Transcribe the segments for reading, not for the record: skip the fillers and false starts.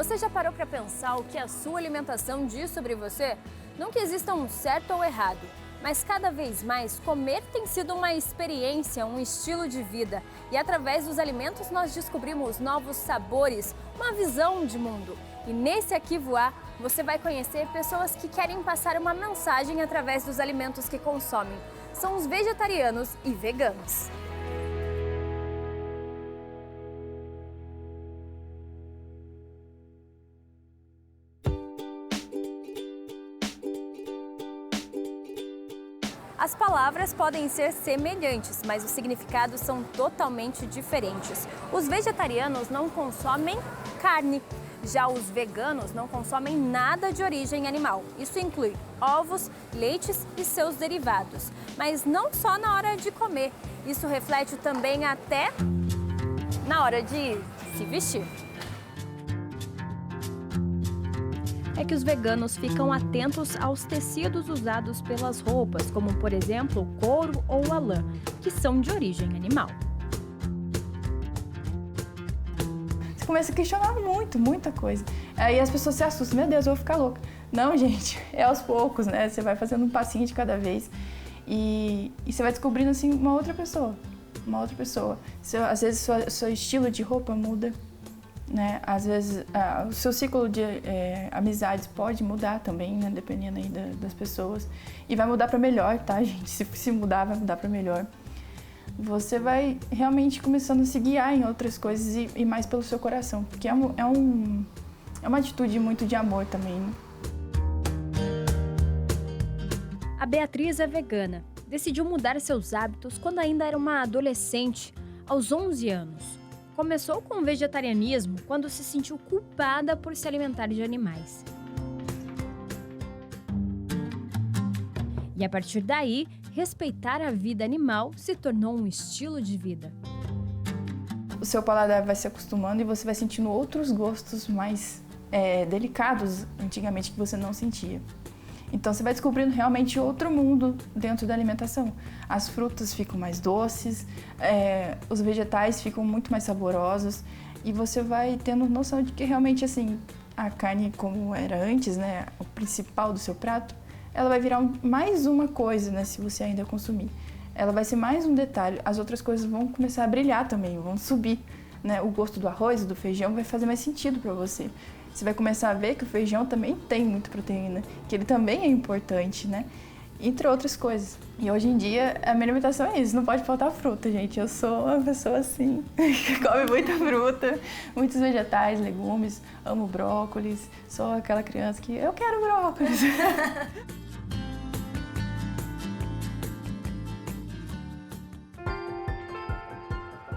Você já parou para pensar o que a sua alimentação diz sobre você? Não que exista um certo ou errado, mas cada vez mais comer tem sido uma experiência, um estilo de vida. E através dos alimentos nós descobrimos novos sabores, uma visão de mundo. E nesse Aqui Voar, você vai conhecer pessoas que querem passar uma mensagem através dos alimentos que consomem. São os vegetarianos e veganos. As palavras podem ser semelhantes, mas os significados são totalmente diferentes. Os vegetarianos não consomem carne, já os veganos não consomem nada de origem animal. Isso inclui ovos, leites e seus derivados. Mas não só na hora de comer, isso reflete também até na hora de se vestir. É que os veganos ficam atentos aos tecidos usados pelas roupas, como por exemplo o couro ou a lã, que são de origem animal. Você começa a questionar muita coisa. Aí as pessoas se assustam, meu Deus, eu vou ficar louca. Não, gente, é aos poucos, né? Você vai fazendo um passinho de cada vez e você vai descobrindo assim uma outra pessoa. Às vezes seu estilo de roupa muda. Né? Às vezes o seu ciclo de amizades pode mudar também, né? Dependendo aí das pessoas. E vai mudar para melhor, tá, gente? Se mudar, vai mudar para melhor. Você vai realmente começando a se guiar em outras coisas e mais pelo seu coração. Porque é uma atitude muito de amor também, né? A Beatriz é vegana. Decidiu mudar seus hábitos quando ainda era uma adolescente, aos 11 anos. Começou com o vegetarianismo quando se sentiu culpada por se alimentar de animais. E a partir daí, respeitar a vida animal se tornou um estilo de vida. O seu paladar vai se acostumando e você vai sentindo outros gostos mais delicados antigamente que você não sentia. Então você vai descobrindo realmente outro mundo dentro da alimentação. As frutas ficam mais doces, os vegetais ficam muito mais saborosos e você vai tendo noção de que realmente assim, a carne como era antes, né, o principal do seu prato, ela vai virar mais uma coisa, né, se você ainda consumir. Ela vai ser mais um detalhe, as outras coisas vão começar a brilhar também, vão subir. Né? O gosto do arroz e do feijão vai fazer mais sentido para você. Você vai começar a ver que o feijão também tem muita proteína, que ele também é importante, né? Entre outras coisas. E hoje em dia, a minha alimentação é isso, não pode faltar fruta, gente. Eu sou uma pessoa assim, que come muita fruta, muitos vegetais, legumes, amo brócolis, sou aquela criança que eu quero brócolis.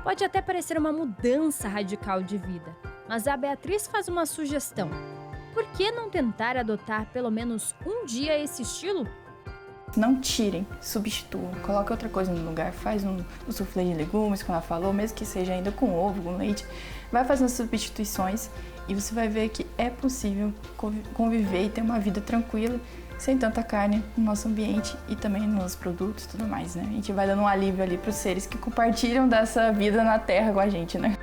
Pode até parecer uma mudança radical de vida, mas a Beatriz faz uma sugestão. Por que não tentar adotar pelo menos um dia esse estilo? Não tirem, substituam, coloque outra coisa no lugar, faz um soufflé de legumes, como ela falou, mesmo que seja ainda com ovo, com leite, vai fazendo substituições e você vai ver que é possível conviver e ter uma vida tranquila, sem tanta carne no nosso ambiente e também nos produtos e tudo mais, né? A gente vai dando um alívio ali para os seres que compartilham dessa vida na Terra com a gente, né?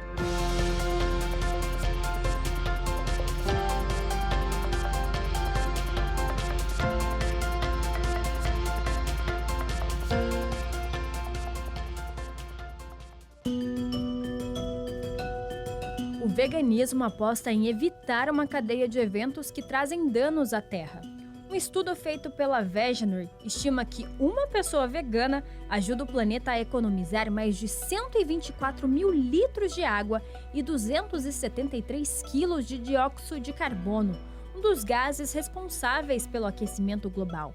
O veganismo aposta em evitar uma cadeia de eventos que trazem danos à terra. Um estudo feito pela Veganuary estima que uma pessoa vegana ajuda o planeta a economizar mais de 124 mil litros de água e 273 quilos de dióxido de carbono, um dos gases responsáveis pelo aquecimento global.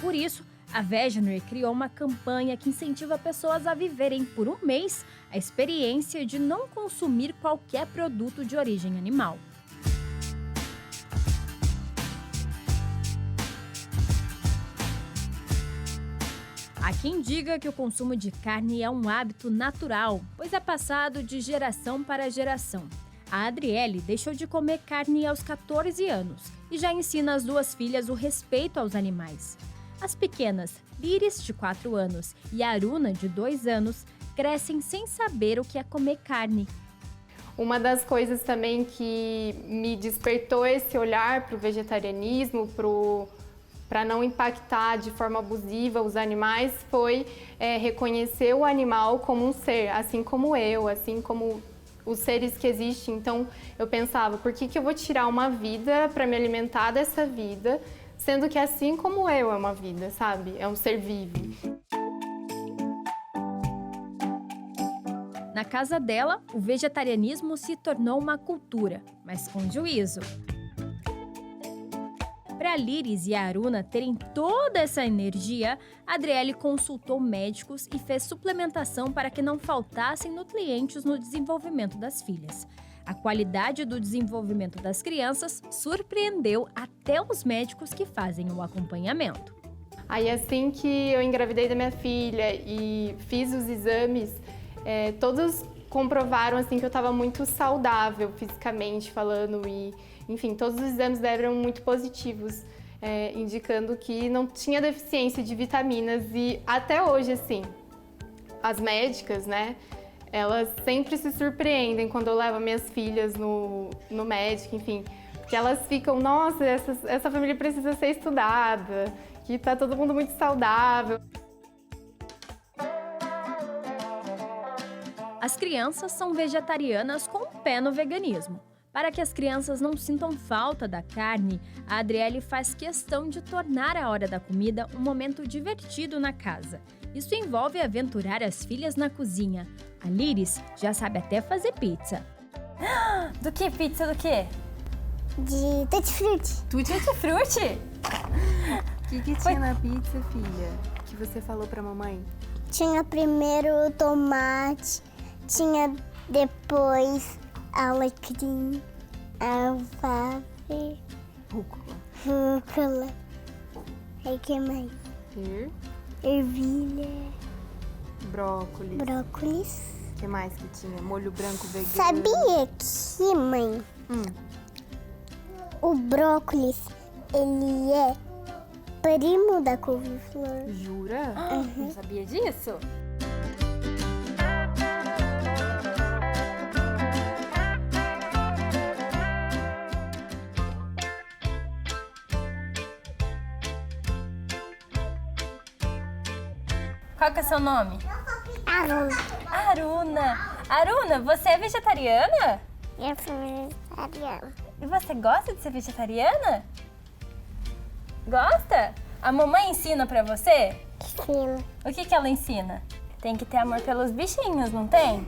Por isso, a Veganuary criou uma campanha que incentiva pessoas a viverem por um mês a experiência de não consumir qualquer produto de origem animal. Há quem diga que o consumo de carne é um hábito natural, pois é passado de geração para geração. A Adriele deixou de comer carne aos 14 anos e já ensina às duas filhas o respeito aos animais. As pequenas, Liris, de 4 anos, e Aruna, de 2 anos, crescem sem saber o que é comer carne. Uma das coisas também que me despertou esse olhar para o vegetarianismo, para não impactar de forma abusiva os animais, foi reconhecer o animal como um ser, assim como eu, assim como os seres que existem. Então eu pensava, por que eu vou tirar uma vida para me alimentar dessa vida, sendo que assim como eu é uma vida, sabe? É um ser vivo. Na casa dela, o vegetarianismo se tornou uma cultura, mas com juízo. Para a Liris e a Aruna terem toda essa energia, a Adriele consultou médicos e fez suplementação para que não faltassem nutrientes no desenvolvimento das filhas. A qualidade do desenvolvimento das crianças surpreendeu até os médicos que fazem o acompanhamento. Aí assim que eu engravidei da minha filha e fiz os exames, todos comprovaram assim que eu estava muito saudável fisicamente falando e, enfim, todos os exames deram muito positivos, indicando que não tinha deficiência de vitaminas e até hoje, assim, as médicas, né, elas sempre se surpreendem quando eu levo minhas filhas no médico, enfim, porque elas ficam, nossa, essa família precisa ser estudada, que tá todo mundo muito saudável. As crianças são vegetarianas com o pé no veganismo. Para que as crianças não sintam falta da carne, a Adriele faz questão de tornar a hora da comida um momento divertido na casa. Isso envolve aventurar as filhas na cozinha. A Liris já sabe até fazer pizza. Do que pizza? Do quê? De tutti-frutti. Tutti-frutti? O que tinha na pizza, filha? Que você falou pra mamãe? Tinha primeiro tomate, tinha depois alecrim, alface, rúcula. Aí que mais? Ervilha, brócolis. O que mais que tinha? Molho branco vegano. Sabia que, mãe, o brócolis, ele é primo da couve-flor. Jura? Não sabia disso? Qual que é seu nome? Aruna. Aruna, você é vegetariana? Eu sou vegetariana. E você gosta de ser vegetariana? Gosta? A mamãe ensina pra você? Sim. O que ela ensina? Tem que ter amor pelos bichinhos, não tem?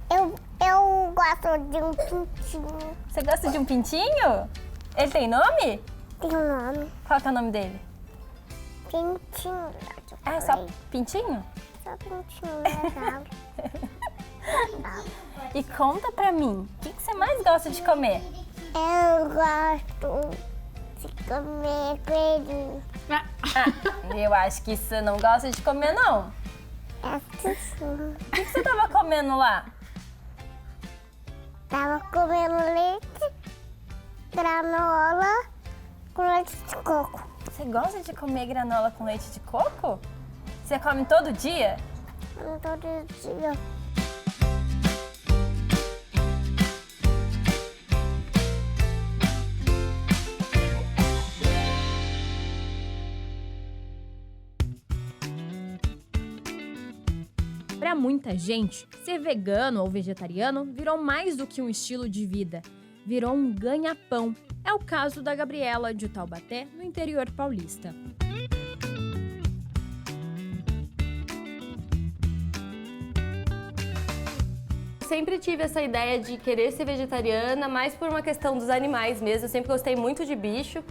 Eu gosto de um pintinho. Você gosta de um pintinho? Ele tem nome? Tem um nome. Qual que é o nome dele? Pintinho. É só Pintinho? Só pintinho, legal. E conta pra mim, o que você mais gosta de comer? Eu gosto de comer coelhinho. Eu acho que você não gosta de comer, não. Sim. O que você tava comendo lá? Tava comendo leite, granola com leite de coco. Você gosta de comer granola com leite de coco? Você come todo dia? Todo dia. Para muita gente, ser vegano ou vegetariano virou mais do que um estilo de vida. Virou um ganha-pão. É o caso da Gabriela, de Taubaté, no interior paulista. Sempre tive essa ideia de querer ser vegetariana, mais por uma questão dos animais mesmo. Eu sempre gostei muito de bicho.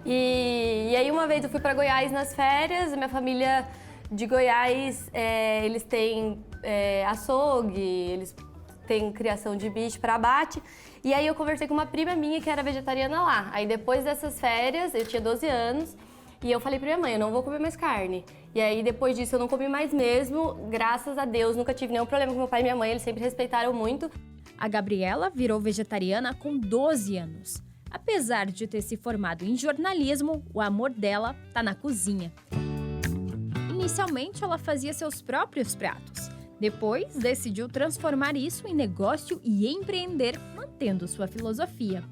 E aí uma vez eu fui para Goiás nas férias, minha família de Goiás, eles têm açougue, eles têm criação de bicho para abate. E aí eu conversei com uma prima minha que era vegetariana lá. Aí depois dessas férias, eu tinha 12 anos, e eu falei pra minha mãe, eu não vou comer mais carne. E aí depois disso eu não comi mais mesmo, graças a Deus, nunca tive nenhum problema com meu pai e minha mãe, eles sempre respeitaram muito. A Gabriela virou vegetariana com 12 anos. Apesar de ter se formado em jornalismo, o amor dela tá na cozinha. Inicialmente, ela fazia seus próprios pratos. Depois, decidiu transformar isso em negócio e empreender, mantendo sua filosofia.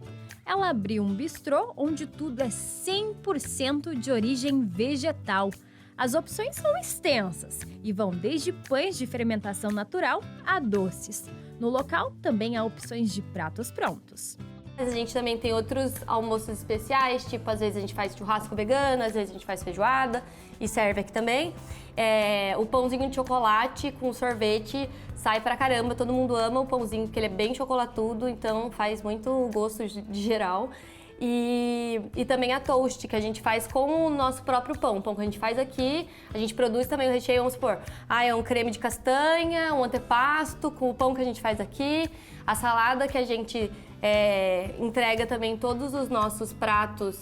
Ela abriu um bistrô onde tudo é 100% de origem vegetal. As opções são extensas e vão desde pães de fermentação natural a doces. No local, também há opções de pratos prontos. A gente também tem outros almoços especiais, tipo, às vezes a gente faz churrasco vegano, às vezes a gente faz feijoada e serve aqui também. O pãozinho de chocolate com sorvete sai pra caramba, todo mundo ama o pãozinho porque ele é bem chocolatudo, então faz muito gosto de geral. E também a toast, que a gente faz com o nosso próprio pão. O pão que a gente faz aqui, a gente produz também o recheio, vamos supor, é um creme de castanha, um antepasto com o pão que a gente faz aqui, a salada que a gente entrega também todos os nossos pratos,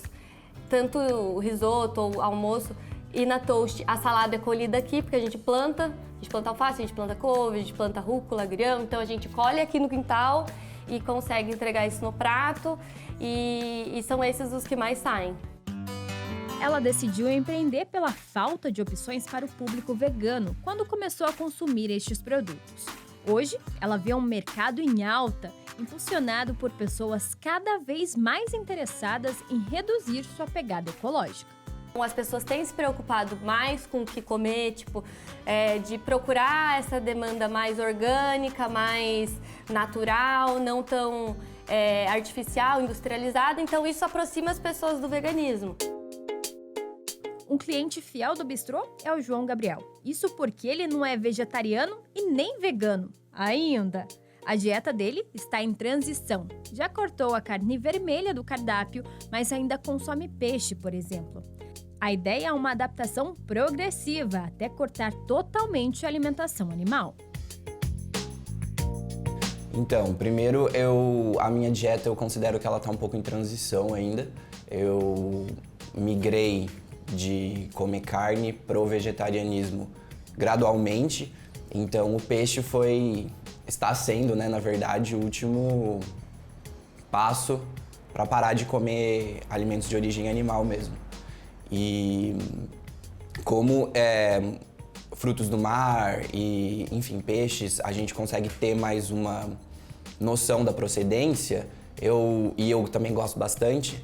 tanto o risoto ou almoço, e na toast a salada é colhida aqui, porque a gente planta alface, a gente planta couve, a gente planta rúcula, agrião, então a gente colhe aqui no quintal e consegue entregar isso no prato, e são esses os que mais saem. Ela decidiu empreender pela falta de opções para o público vegano quando começou a consumir estes produtos. Hoje, ela vê um mercado em alta, impulsionado por pessoas cada vez mais interessadas em reduzir sua pegada ecológica. As pessoas têm se preocupado mais com o que comer, de procurar essa demanda mais orgânica, mais natural, não tão artificial, industrializada, então isso aproxima as pessoas do veganismo. Um cliente fiel do bistrô é o João Gabriel. Isso porque ele não é vegetariano e nem vegano ainda. A dieta dele está em transição. Já cortou a carne vermelha do cardápio, mas ainda consome peixe, por exemplo. A ideia é uma adaptação progressiva, até cortar totalmente a alimentação animal. Então, primeiro, a minha dieta eu considero que ela está um pouco em transição ainda. Eu migrei de comer carne para o vegetarianismo gradualmente. Então, o peixe está sendo, na verdade, o último passo para parar de comer alimentos de origem animal mesmo. E como frutos do mar e, enfim, peixes, a gente consegue ter mais uma noção da procedência, eu também gosto bastante,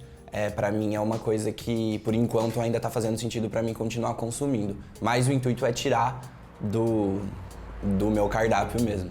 para mim é uma coisa que, por enquanto, ainda está fazendo sentido para mim continuar consumindo. Mas o intuito é tirar do meu cardápio mesmo.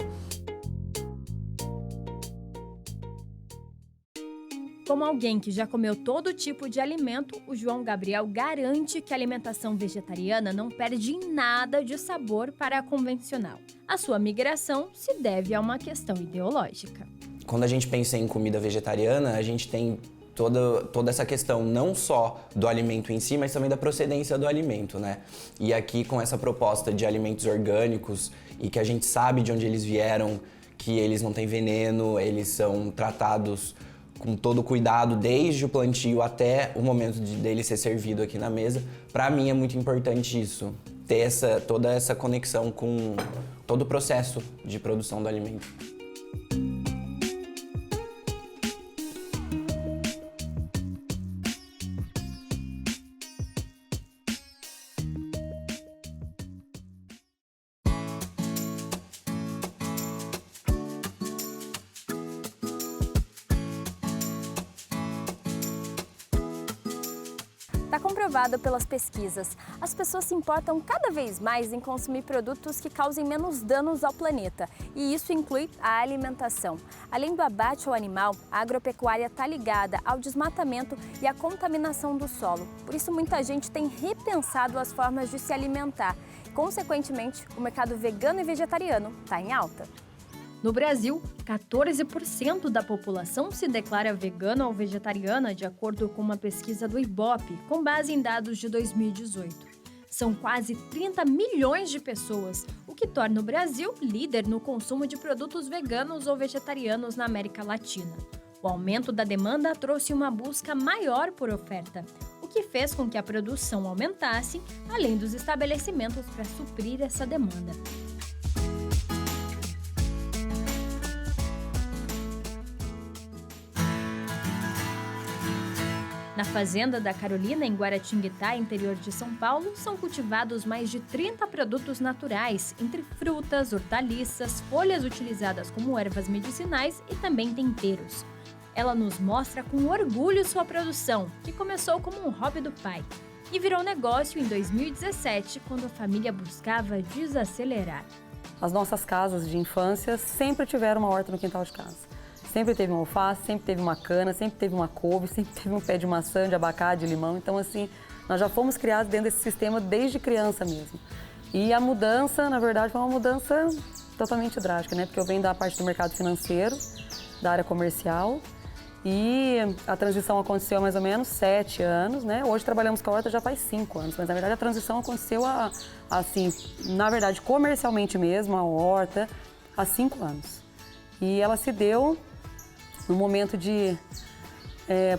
Como alguém que já comeu todo tipo de alimento, o João Gabriel garante que a alimentação vegetariana não perde em nada de sabor para a convencional. A sua migração se deve a uma questão ideológica. Quando a gente pensa em comida vegetariana, a gente tem toda essa questão não só do alimento em si, mas também da procedência do alimento, né? E aqui com essa proposta de alimentos orgânicos e que a gente sabe de onde eles vieram, que eles não têm veneno, eles são tratados com todo o cuidado, desde o plantio até o momento dele ser servido aqui na mesa. Para mim é muito importante isso, ter toda essa conexão com todo o processo de produção do alimento. Está comprovado pelas pesquisas. As pessoas se importam cada vez mais em consumir produtos que causem menos danos ao planeta. E isso inclui a alimentação. Além do abate ao animal, a agropecuária está ligada ao desmatamento e à contaminação do solo. Por isso, muita gente tem repensado as formas de se alimentar. Consequentemente, o mercado vegano e vegetariano está em alta. No Brasil, 14% da população se declara vegana ou vegetariana, de acordo com uma pesquisa do Ibope, com base em dados de 2018. São quase 30 milhões de pessoas, o que torna o Brasil líder no consumo de produtos veganos ou vegetarianos na América Latina. O aumento da demanda trouxe uma busca maior por oferta, o que fez com que a produção aumentasse, além dos estabelecimentos para suprir essa demanda. Na fazenda da Carolina, em Guaratinguetá, interior de São Paulo, são cultivados mais de 30 produtos naturais, entre frutas, hortaliças, folhas utilizadas como ervas medicinais e também temperos. Ela nos mostra com orgulho sua produção, que começou como um hobby do pai e virou negócio em 2017, quando a família buscava desacelerar. As nossas casas de infância sempre tiveram uma horta no quintal de casa. Sempre teve uma alface, sempre teve uma cana, sempre teve uma couve, sempre teve um pé de maçã, de abacate, de limão. Então, assim, nós já fomos criados dentro desse sistema desde criança mesmo. E a mudança, na verdade, foi uma mudança totalmente drástica, né? Porque eu venho da parte do mercado financeiro, da área comercial. E a transição aconteceu há mais ou menos 7 anos, né? Hoje trabalhamos com a horta já faz 5 anos, mas na verdade a transição aconteceu assim, na verdade comercialmente mesmo, a horta, há 5 anos. E ela se deu no momento de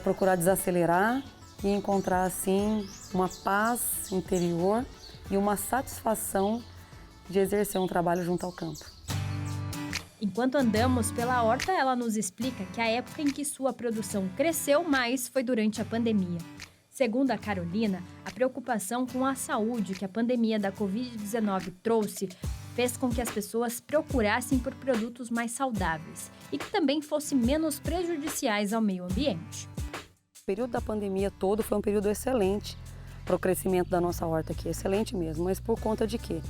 procurar desacelerar e encontrar assim uma paz interior e uma satisfação de exercer um trabalho junto ao campo. Enquanto andamos pela horta, ela nos explica que a época em que sua produção cresceu mais foi durante a pandemia. Segundo a Carolina, a preocupação com a saúde que a pandemia da Covid-19 trouxe fez com que as pessoas procurassem por produtos mais saudáveis e que também fossem menos prejudiciais ao meio ambiente. O período da pandemia todo foi um período excelente para o crescimento da nossa horta aqui, excelente mesmo, mas por conta de quê?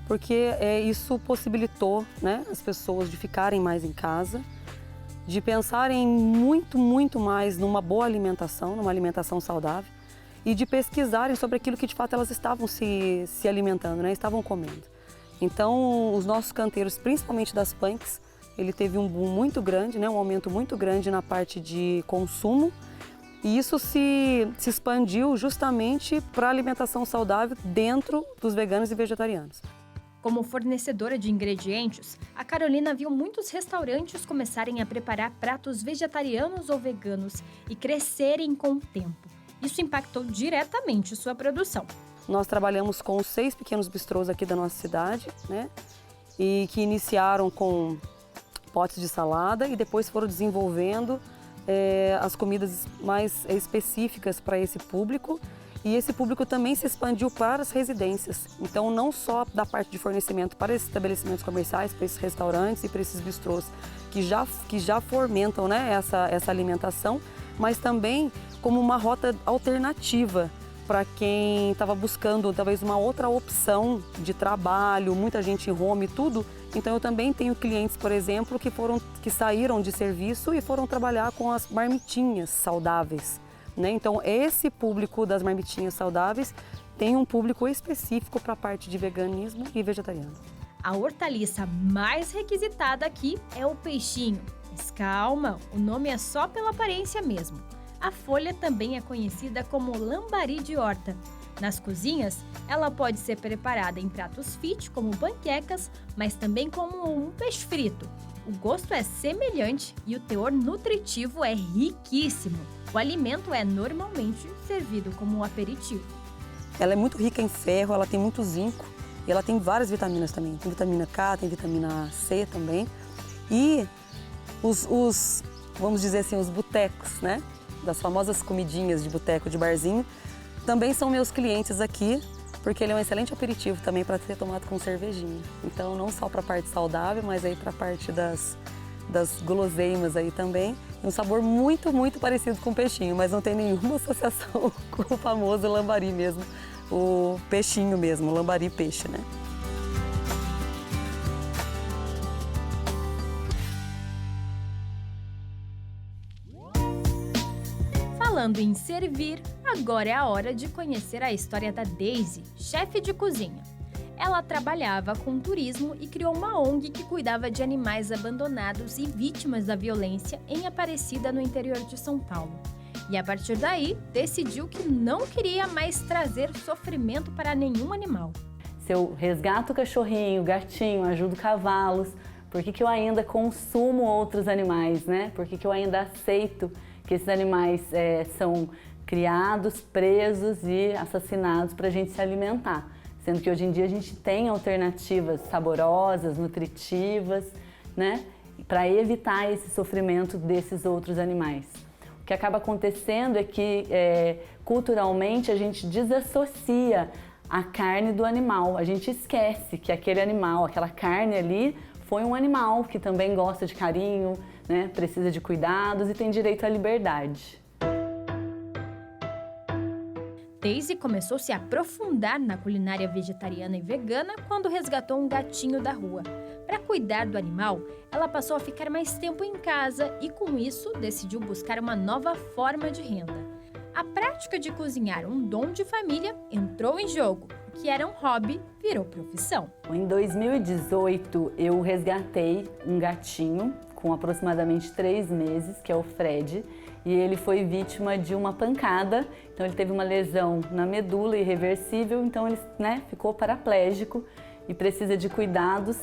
Porque isso possibilitou, né, as pessoas de ficarem mais em casa, de pensarem muito mais numa boa alimentação, numa alimentação saudável e de pesquisarem sobre aquilo que de fato elas estavam se alimentando, né, estavam comendo. Então, os nossos canteiros, principalmente das punks, ele teve um boom muito grande, né, um aumento muito grande na parte de consumo e isso se expandiu justamente para a alimentação saudável dentro dos veganos e vegetarianos. Como fornecedora de ingredientes, a Carolina viu muitos restaurantes começarem a preparar pratos vegetarianos ou veganos e crescerem com o tempo. Isso impactou diretamente sua produção. Nós trabalhamos com 6 pequenos bistrôs aqui da nossa cidade, né? E que iniciaram com potes de salada e depois foram desenvolvendo as comidas mais específicas para esse público. E esse público também se expandiu para as residências. Então, não só da parte de fornecimento para esses estabelecimentos comerciais, para esses restaurantes e para esses bistrôs que já fomentam, né, essa alimentação, mas também como uma rota alternativa para quem estava buscando talvez uma outra opção de trabalho, muita gente em home e tudo. Então, eu também tenho clientes, por exemplo, que saíram de serviço e foram trabalhar com as marmitinhas saudáveis. Então, esse público das marmitinhas saudáveis tem um público específico para a parte de veganismo e vegetariano. A hortaliça mais requisitada aqui é o peixinho. Mas calma, o nome é só pela aparência mesmo. A folha também é conhecida como lambari de horta. Nas cozinhas, ela pode ser preparada em pratos fit, como panquecas, mas também como um peixe frito. O gosto é semelhante e o teor nutritivo é riquíssimo. O alimento é normalmente servido como um aperitivo. Ela é muito rica em ferro, ela tem muito zinco e ela tem várias vitaminas também. Tem vitamina K, tem vitamina C também. E vamos dizer assim, os botecos, né? Das famosas comidinhas de boteco, de barzinho, também são meus clientes aqui, porque ele é um excelente aperitivo também para ser tomado com cervejinha. Então, não só para a parte saudável, mas aí para a parte das guloseimas aí também. Um sabor muito parecido com o peixinho, mas não tem nenhuma associação com o famoso lambari mesmo, o peixinho mesmo, o lambari peixe, né? Falando em servir, agora é a hora de conhecer a história da Daisy, chefe de cozinha. Ela trabalhava com turismo e criou uma ONG que cuidava de animais abandonados e vítimas da violência em Aparecida, no interior de São Paulo. E a partir daí, decidiu que não queria mais trazer sofrimento para nenhum animal. Se eu resgato o cachorrinho, o gatinho, ajudo cavalos, por que eu ainda consumo outros animais, né? Por que eu ainda aceito que esses animais são criados, presos e assassinados para a gente se alimentar? Sendo que hoje em dia a gente tem alternativas saborosas, nutritivas, né, para evitar esse sofrimento desses outros animais. O que acaba acontecendo é que culturalmente a gente desassocia a carne do animal. A gente esquece que aquele animal, aquela carne ali, foi um animal que também gosta de carinho, né? Precisa de cuidados e tem direito à liberdade. Daisy começou a se aprofundar na culinária vegetariana e vegana quando resgatou um gatinho da rua. Para cuidar do animal, ela passou a ficar mais tempo em casa e, com isso, decidiu buscar uma nova forma de renda. A prática de cozinhar, um dom de família, entrou em jogo. O que era um hobby virou profissão. Em 2018, eu resgatei um gatinho com aproximadamente 3 meses, que é o Fred, e ele foi vítima de uma pancada. Então ele teve uma lesão na medula irreversível, então ele, né, ficou paraplégico e precisa de cuidados.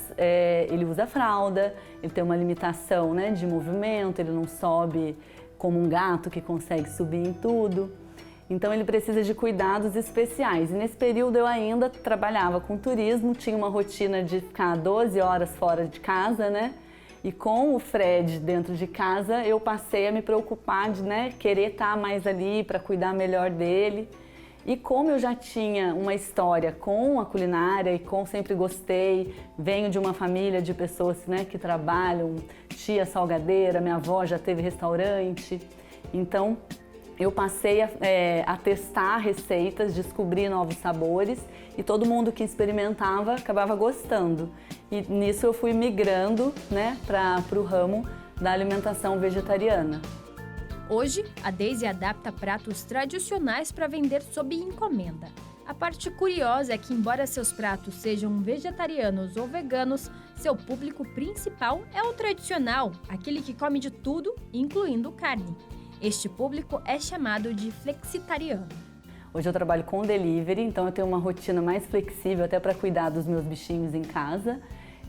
Ele usa fralda, ele tem uma limitação, né, de movimento, ele não sobe como um gato que consegue subir em tudo. Então ele precisa de cuidados especiais. E nesse período eu ainda trabalhava com turismo, tinha uma rotina de ficar 12 horas fora de casa, né? E com o Fred dentro de casa, eu passei a me preocupar de, né, querer estar mais ali para cuidar melhor dele. E como eu já tinha uma história com a culinária e sempre gostei, venho de uma família de pessoas, né, que trabalham, tia salgadeira, minha avó já teve restaurante. Então eu passei a testar receitas, descobrir novos sabores e todo mundo que experimentava acabava gostando. E nisso eu fui migrando, né, para o ramo da alimentação vegetariana. Hoje, a Daisy adapta pratos tradicionais para vender sob encomenda. A parte curiosa é que, embora seus pratos sejam vegetarianos ou veganos, seu público principal é o tradicional, aquele que come de tudo, incluindo carne. Este público é chamado de flexitariano. Hoje eu trabalho com delivery, então eu tenho uma rotina mais flexível até para cuidar dos meus bichinhos em casa.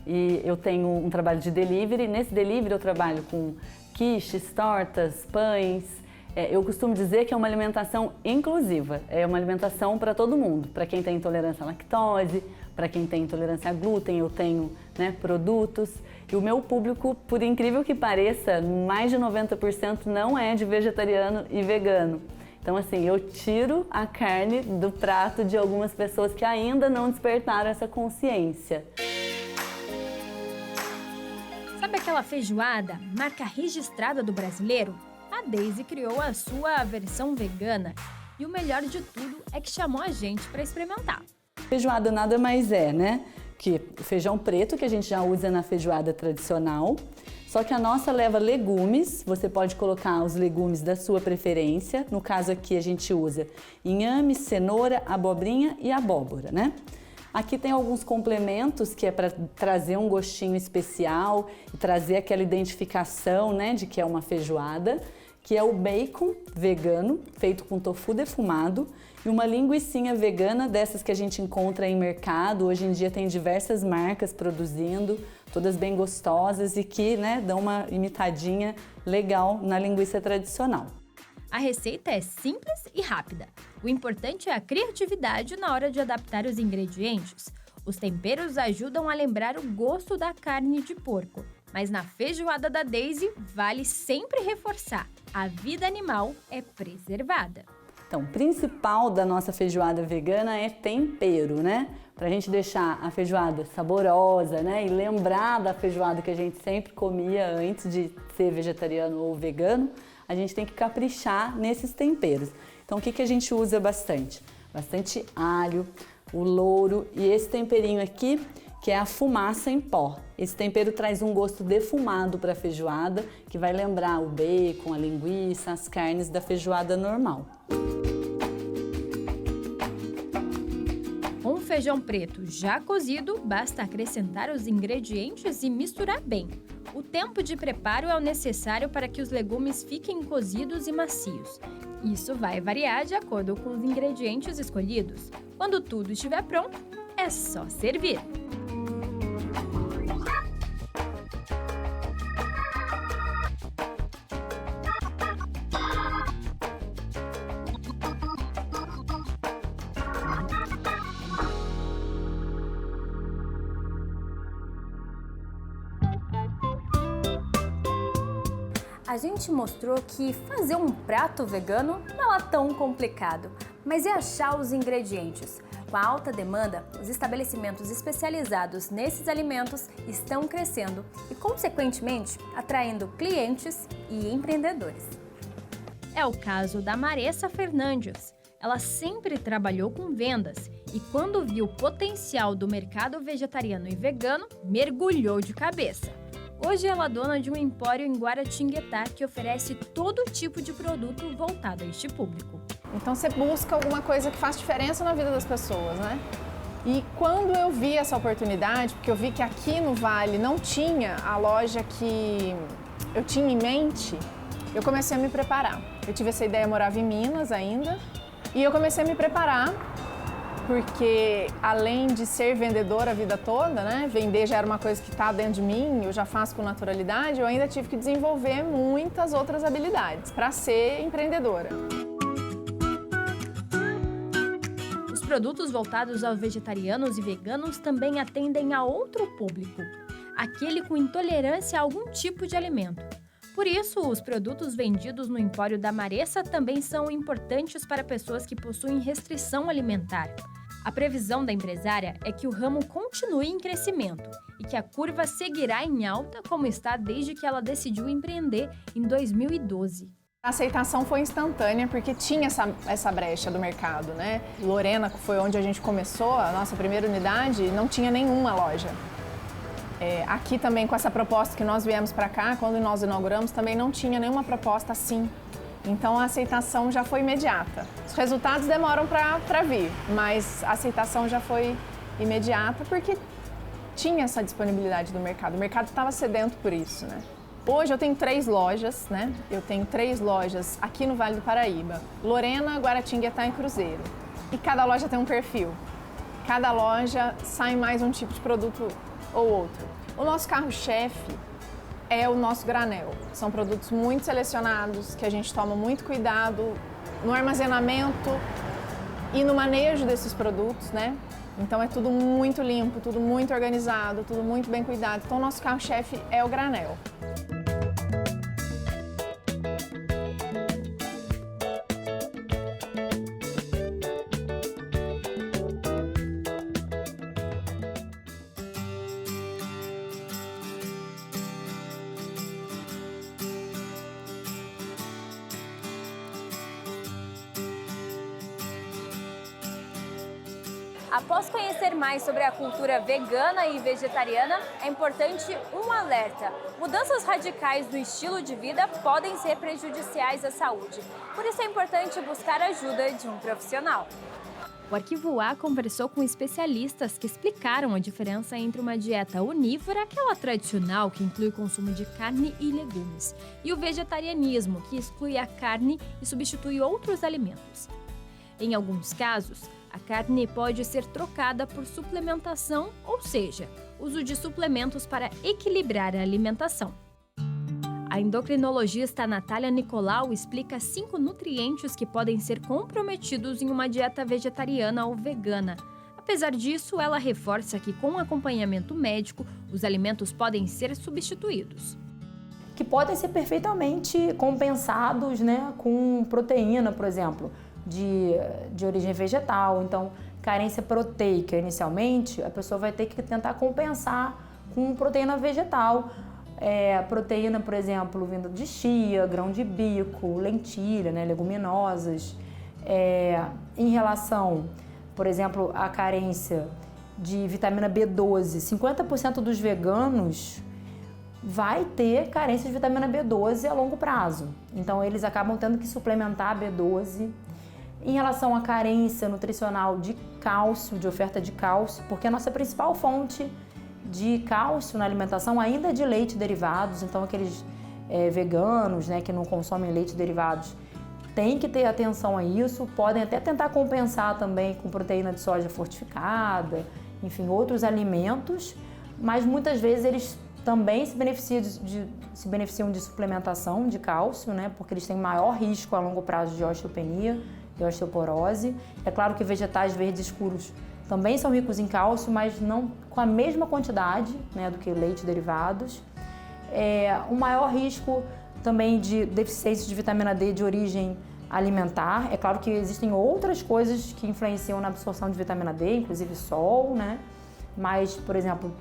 E eu tenho um trabalho de delivery. Nesse delivery eu trabalho com quiches, tortas, pães. Eu costumo dizer que é uma alimentação inclusiva. É uma alimentação para todo mundo. Para quem tem intolerância à lactose, para quem tem intolerância a glúten, eu tenho, né, produtos. E o meu público, por incrível que pareça, mais de 90% não é de vegetariano e vegano. Então, assim, eu tiro a carne do prato de algumas pessoas que ainda não despertaram essa consciência. Sabe aquela feijoada, marca registrada do brasileiro? A Daisy criou a sua versão vegana. E o melhor de tudo é que chamou a gente para experimentar. Feijoada nada mais é, né? Que o feijão preto, que a gente já usa na feijoada tradicional. Só que a nossa leva legumes, você pode colocar os legumes da sua preferência. No caso aqui a gente usa inhame, cenoura, abobrinha e abóbora, né? Aqui tem alguns complementos que é para trazer um gostinho especial e trazer aquela identificação, né, de que é uma feijoada, que é o bacon vegano, feito com tofu defumado, e uma linguicinha vegana, dessas que a gente encontra em mercado. Hoje em dia tem diversas marcas produzindo, todas bem gostosas e que, né, dão uma imitadinha legal na linguiça tradicional. A receita é simples e rápida. O importante é a criatividade na hora de adaptar os ingredientes. Os temperos ajudam a lembrar o gosto da carne de porco. Mas na feijoada da Daisy, vale sempre reforçar: a vida animal é preservada. Então, o principal da nossa feijoada vegana é tempero, né? Pra gente deixar a feijoada saborosa, né? E lembrar da feijoada que a gente sempre comia antes de ser vegetariano ou vegano, a gente tem que caprichar nesses temperos. Então, o que a gente usa bastante? Bastante alho, o louro e esse temperinho aqui, que é a fumaça em pó. Esse tempero traz um gosto defumado para a feijoada, que vai lembrar o bacon, a linguiça, as carnes da feijoada normal. Com o feijão preto já cozido, basta acrescentar os ingredientes e misturar bem. O tempo de preparo é o necessário para que os legumes fiquem cozidos e macios. Isso vai variar de acordo com os ingredientes escolhidos. Quando tudo estiver pronto, é só servir. A a gente mostrou que fazer um prato vegano não é tão complicado, mas é achar os ingredientes. Com a alta demanda, os estabelecimentos especializados nesses alimentos estão crescendo e, consequentemente, atraindo clientes e empreendedores. É o caso da Maressa Fernandes. Ela sempre trabalhou com vendas e, quando viu o potencial do mercado vegetariano e vegano, mergulhou de cabeça. Hoje ela é dona de um empório em Guaratinguetá que oferece todo tipo de produto voltado a este público. Então você busca alguma coisa que faz diferença na vida das pessoas, né? E quando eu vi essa oportunidade, porque eu vi que aqui no Vale não tinha a loja que eu tinha em mente, eu comecei a me preparar. Eu tive essa ideia, eu morava em Minas ainda, e eu comecei a me preparar, porque além de ser vendedora a vida toda, né? Vender já era uma coisa que está dentro de mim, eu já faço com naturalidade, eu ainda tive que desenvolver muitas outras habilidades para ser empreendedora. Os produtos voltados aos vegetarianos e veganos também atendem a outro público, aquele com intolerância a algum tipo de alimento. Por isso, os produtos vendidos no empório da Maressa também são importantes para pessoas que possuem restrição alimentar. A previsão da empresária é que o ramo continue em crescimento e que a curva seguirá em alta como está desde que ela decidiu empreender em 2012. A aceitação foi instantânea porque tinha essa brecha do mercado, né? Lorena, que foi onde a gente começou, a nossa primeira unidade, não tinha nenhuma loja. Aqui também, com essa proposta que nós viemos para cá, quando nós inauguramos, também não tinha nenhuma proposta assim. Então a aceitação já foi imediata. Os resultados demoram para vir, mas a aceitação já foi imediata porque tinha essa disponibilidade do mercado. O mercado estava sedento por isso, né? Hoje eu tenho 3 lojas, né? Eu tenho 3 lojas aqui no Vale do Paraíba. Lorena, Guaratinguetá e Cruzeiro. E cada loja tem um perfil. Cada loja sai mais um tipo de produto ou outro. O nosso carro-chefe é o nosso granel. São produtos muito selecionados, que a gente toma muito cuidado no armazenamento e no manejo desses produtos, né? Então é tudo muito limpo, tudo muito organizado, tudo muito bem cuidado. Então o nosso carro-chefe é o granel. Após conhecer mais sobre a cultura vegana e vegetariana, é importante um alerta. Mudanças radicais do estilo de vida podem ser prejudiciais à saúde. Por isso é importante buscar a ajuda de um profissional. O Arquivo A conversou com especialistas que explicaram a diferença entre uma dieta onívora, aquela tradicional que inclui o consumo de carne e legumes, e o vegetarianismo, que exclui a carne e substitui outros alimentos. Em alguns casos, a carne pode ser trocada por suplementação, ou seja, uso de suplementos para equilibrar a alimentação. A endocrinologista Natália Nicolau explica 5 nutrientes que podem ser comprometidos em uma dieta vegetariana ou vegana. Apesar disso, ela reforça que com acompanhamento médico, os alimentos podem ser substituídos. Que podem ser perfeitamente compensados, né, com proteína, por exemplo, de origem vegetal. Então, carência proteica inicialmente, a pessoa vai ter que tentar compensar com proteína vegetal. Proteína, por exemplo, vinda de chia, grão de bico, lentilha, né, leguminosas. Em relação, por exemplo, à carência de vitamina B12, 50% dos veganos vai ter carência de vitamina B12 a longo prazo. Então, eles acabam tendo que suplementar a B12. Em relação à carência nutricional de cálcio, de oferta de cálcio, porque a nossa principal fonte de cálcio na alimentação ainda é de leite e derivados, então aqueles veganos, né, que não consomem leite e derivados têm que ter atenção a isso, podem até tentar compensar também com proteína de soja fortificada, enfim, outros alimentos, mas muitas vezes eles também se beneficiam de suplementação de cálcio, né, porque eles têm maior risco a longo prazo de osteopenia e osteoporose. É claro que vegetais verdes escuros também são ricos em cálcio, mas não com a mesma quantidade, né, do que leite e derivados. O maior risco também de deficiência de vitamina D de origem alimentar. É claro que existem outras coisas que influenciam na absorção de vitamina D, inclusive sol, né? Mas, por exemplo,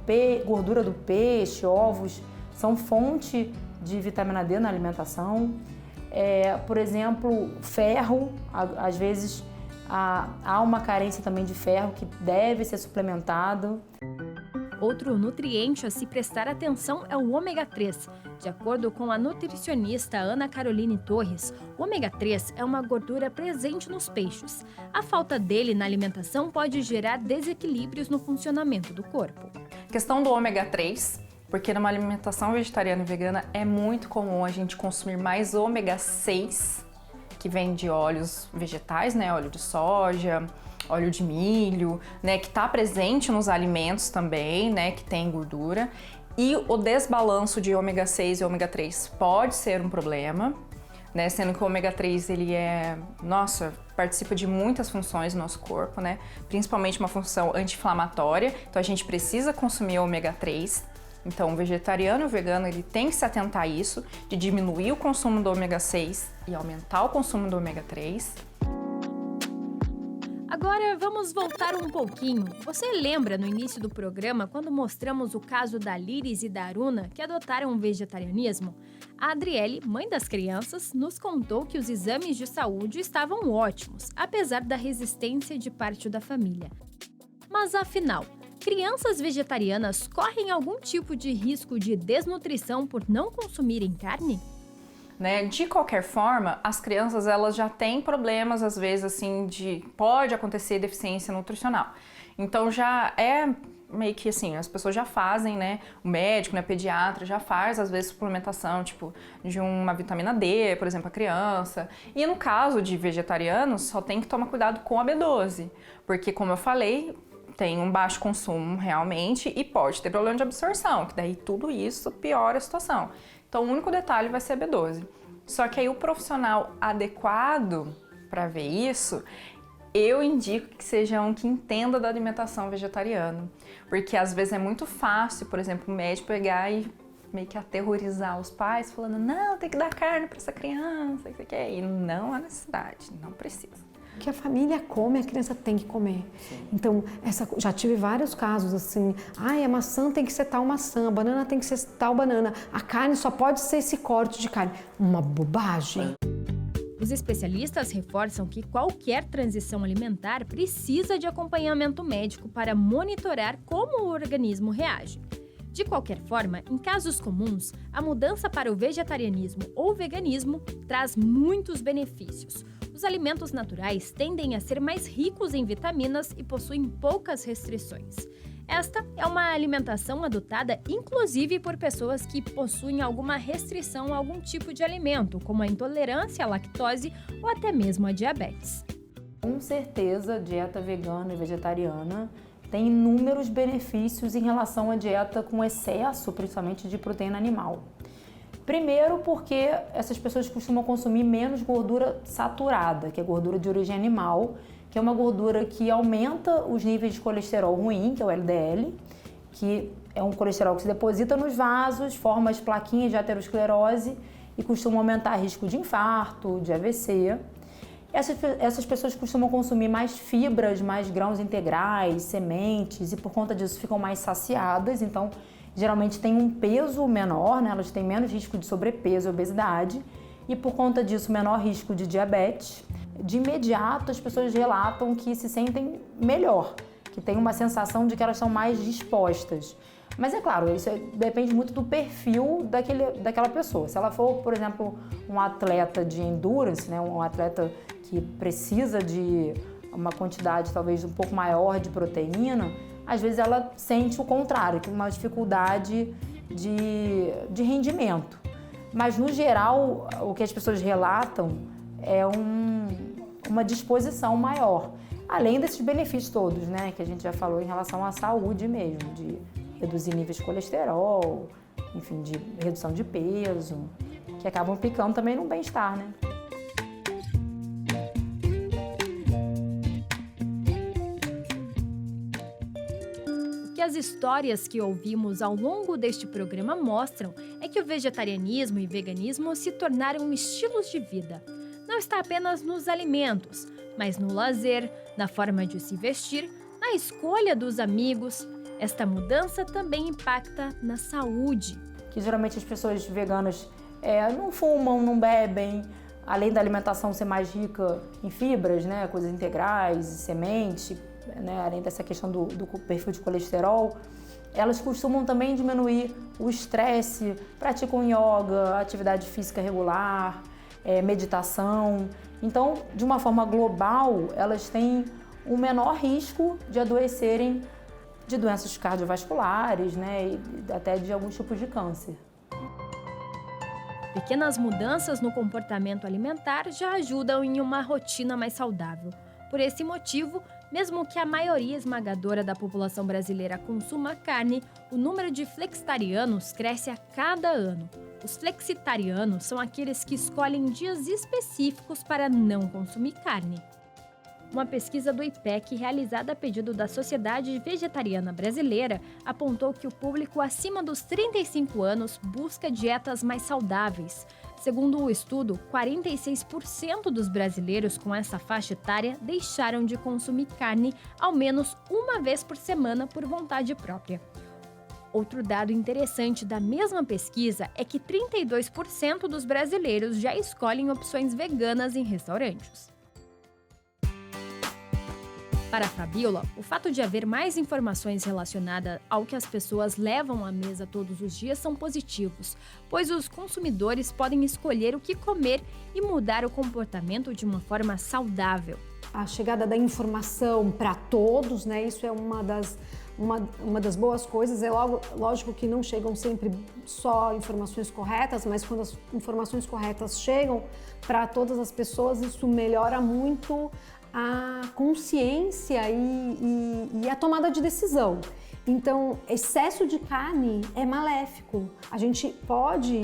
gordura do peixe, ovos, são fonte de vitamina D na alimentação. Por exemplo, ferro, às vezes há uma carência também de ferro que deve ser suplementado. Outro nutriente a se prestar atenção é o ômega 3. De acordo com a nutricionista Ana Caroline Torres, o ômega 3 é uma gordura presente nos peixes. A falta dele na alimentação pode gerar desequilíbrios no funcionamento do corpo. Questão do ômega 3, porque numa alimentação vegetariana e vegana é muito comum a gente consumir mais ômega 6, que vem de óleos vegetais, né? Óleo de soja, óleo de milho, né, que está presente nos alimentos também, né, que tem gordura. E o desbalanço de ômega 6 e ômega 3 pode ser um problema, né, sendo que o ômega 3 ele participa de muitas funções no nosso corpo, né, principalmente uma função anti-inflamatória. Então a gente precisa consumir ômega 3. Então o vegetariano e o vegano ele tem que se atentar a isso, de diminuir o consumo do ômega 6 e aumentar o consumo do ômega 3. Agora vamos voltar um pouquinho. Você lembra no início do programa quando mostramos o caso da Liris e da Aruna que adotaram o vegetarianismo? A Adriele, mãe das crianças, nos contou que os exames de saúde estavam ótimos, apesar da resistência de parte da família. Mas afinal, crianças vegetarianas correm algum tipo de risco de desnutrição por não consumirem carne? Né? De qualquer forma, as crianças elas já têm problemas, às vezes, assim, pode acontecer deficiência nutricional. Então já é meio que assim, as pessoas já fazem, né? O médico, né, pediatra já faz, às vezes, suplementação, tipo, de uma vitamina D, por exemplo, a criança. E no caso de vegetarianos, só tem que tomar cuidado com a B12, porque, como eu falei, tem um baixo consumo realmente e pode ter problema de absorção, que daí tudo isso piora a situação. Então, o único detalhe vai ser a B12. Só que aí o profissional adequado para ver isso, eu indico que seja um que entenda da alimentação vegetariana. Porque às vezes é muito fácil, por exemplo, o médico pegar e meio que aterrorizar os pais, falando, não, tem que dar carne para essa criança, isso aqui. E não há necessidade, não precisa. O que a família come, a criança tem que comer. Sim. Então, já tive vários casos assim, a maçã tem que ser tal maçã, a banana tem que ser tal banana, a carne só pode ser esse corte de carne. Uma bobagem. Os especialistas reforçam que qualquer transição alimentar precisa de acompanhamento médico para monitorar como o organismo reage. De qualquer forma, em casos comuns, a mudança para o vegetarianismo ou veganismo traz muitos benefícios. Os alimentos naturais tendem a ser mais ricos em vitaminas e possuem poucas restrições. Esta é uma alimentação adotada inclusive por pessoas que possuem alguma restrição a algum tipo de alimento, como a intolerância à lactose ou até mesmo a diabetes. Com certeza, dieta vegana e vegetariana tem inúmeros benefícios em relação à dieta com excesso, principalmente de proteína animal. Primeiro porque essas pessoas costumam consumir menos gordura saturada, que é gordura de origem animal, que é uma gordura que aumenta os níveis de colesterol ruim, que é o LDL, que é um colesterol que se deposita nos vasos, forma as plaquinhas de aterosclerose e costuma aumentar o risco de infarto, de AVC. Essas pessoas costumam consumir mais fibras, mais grãos integrais, sementes e por conta disso ficam mais saciadas, então geralmente têm um peso menor, né? Elas têm menos risco de sobrepeso e obesidade e por conta disso menor risco de diabetes. De imediato as pessoas relatam que se sentem melhor, que tem uma sensação de que elas são mais dispostas. Mas é claro, isso depende muito do perfil daquela pessoa. Se ela for, por exemplo, um atleta de endurance, né? Um atleta que precisa de uma quantidade talvez um pouco maior de proteína, às vezes ela sente o contrário, que uma dificuldade de rendimento. Mas, no geral, o que as pessoas relatam é uma disposição maior. Além desses benefícios todos, né, que a gente já falou em relação à saúde mesmo, de reduzir níveis de colesterol, enfim, de redução de peso, que acabam ficando também no bem-estar, né? O que as histórias que ouvimos ao longo deste programa mostram é que o vegetarianismo e veganismo se tornaram estilos de vida. Não está apenas nos alimentos, mas no lazer, na forma de se vestir, na escolha dos amigos. Esta mudança também impacta na saúde. Que geralmente as pessoas veganas não fumam, não bebem, além da alimentação ser mais rica em fibras, né, coisas integrais, semente, né, além dessa questão do perfil de colesterol, elas costumam também diminuir o estresse, praticam yoga, atividade física regular, meditação. Então, de uma forma global, elas têm um menor risco de adoecerem de doenças cardiovasculares, né, e até de alguns tipos de câncer. Pequenas mudanças no comportamento alimentar já ajudam em uma rotina mais saudável. Por esse motivo, mesmo que a maioria esmagadora da população brasileira consuma carne, o número de flexitarianos cresce a cada ano. Os flexitarianos são aqueles que escolhem dias específicos para não consumir carne. Uma pesquisa do IPEC, realizada a pedido da Sociedade Vegetariana Brasileira, apontou que o público acima dos 35 anos busca dietas mais saudáveis. Segundo o estudo, 46% dos brasileiros com essa faixa etária deixaram de consumir carne ao menos uma vez por semana por vontade própria. Outro dado interessante da mesma pesquisa é que 32% dos brasileiros já escolhem opções veganas em restaurantes. Para a Fabiola, o fato de haver mais informações relacionadas ao que as pessoas levam à mesa todos os dias são positivos, pois os consumidores podem escolher o que comer e mudar o comportamento de uma forma saudável. A chegada da informação para todos, né? Isso é uma das boas coisas. É lógico que não chegam sempre só informações corretas, mas quando as informações corretas chegam para todas as pessoas, isso melhora muito a consciência e a tomada de decisão. Então, excesso de carne é maléfico. A gente pode,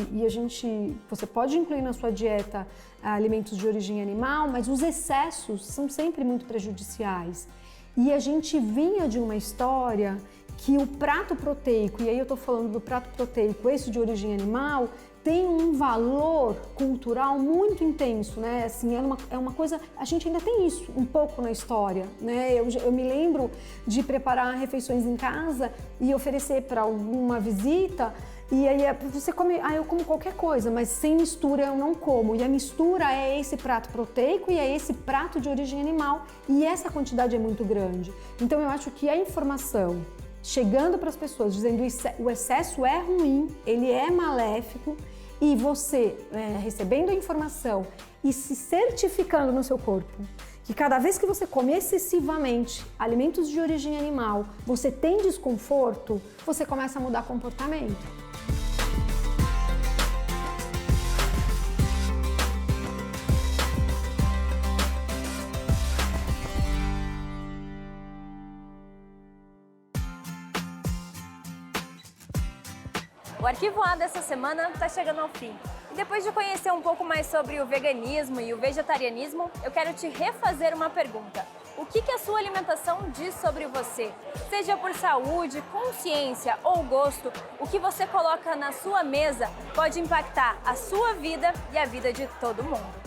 você pode incluir na sua dieta alimentos de origem animal, mas os excessos são sempre muito prejudiciais. E a gente vinha de uma história que o prato proteico, e aí eu tô falando do prato proteico, esse de origem animal, tem um valor cultural muito intenso, né? Assim, é uma coisa, a gente ainda tem isso um pouco na história, né? Eu me lembro de preparar refeições em casa e oferecer para alguma visita, e aí você come, eu como qualquer coisa, mas sem mistura eu não como. E a mistura é esse prato proteico e é esse prato de origem animal, e essa quantidade é muito grande. Então eu acho que a informação chegando para as pessoas dizendo o excesso é ruim, ele é maléfico, e você recebendo a informação e se certificando no seu corpo que cada vez que você come excessivamente alimentos de origem animal, você tem desconforto, você começa a mudar comportamento. O Arquivo A dessa semana está chegando ao fim. E depois de conhecer um pouco mais sobre o veganismo e o vegetarianismo, eu quero te refazer uma pergunta. O que a sua alimentação diz sobre você? Seja por saúde, consciência ou gosto, o que você coloca na sua mesa pode impactar a sua vida e a vida de todo mundo.